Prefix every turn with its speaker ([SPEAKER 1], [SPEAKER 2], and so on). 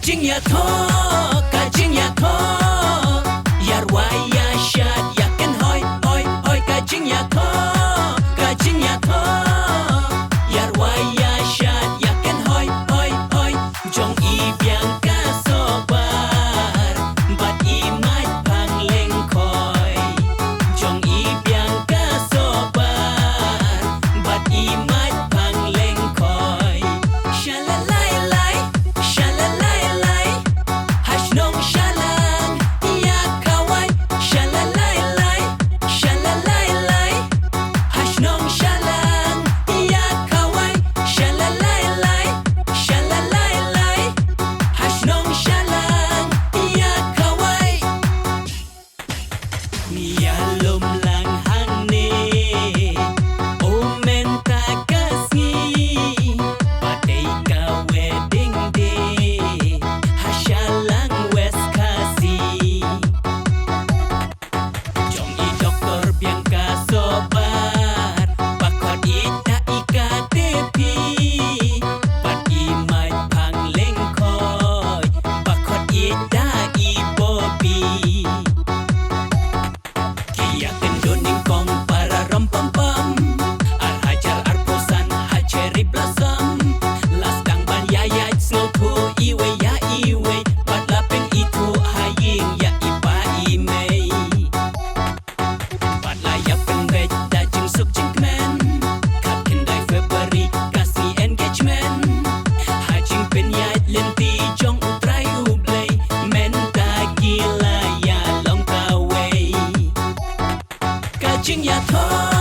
[SPEAKER 1] Jingiathoh, Jingiathoh, Yarwaya Shad, Yakin hoi, hoi, hoi, Jingiathoh, Jingiathoh, Yarwaya Shad, Yakin hoi, hoi, hoi, jong Bianca sobar, but Maitphang lengkoi, jong Bianca sobar, but Maitphang lengkoi, shalalai, shalalai. Nong Shallang, ya Khawai, shalalai, shalalai. Hash nong Shallang, ya Khawai, shalalai, shalalai. Hash nong Shallang, ya Khawai. Ya lom lang hang ne, o menta kasngi, patay ka wedding day, Shallang Khasi. Jong doktor Bianca sobar, bakot ita tepi, pat Maitphang lengkoi, bakot ita bobi. Kia kendoning kong para rompom-pom, ar hajar arposan haceri blossom, lastang ban yayat snow to iwe ya iwe. Padlapeng itu haying ya ipa imei, padlayapen beda jeng suk jeng kemen, kat Kynjai February Khasi engagement, hajing penyait lenti jong utrai ublay, menta gila ya long kawai, Jingiathoh.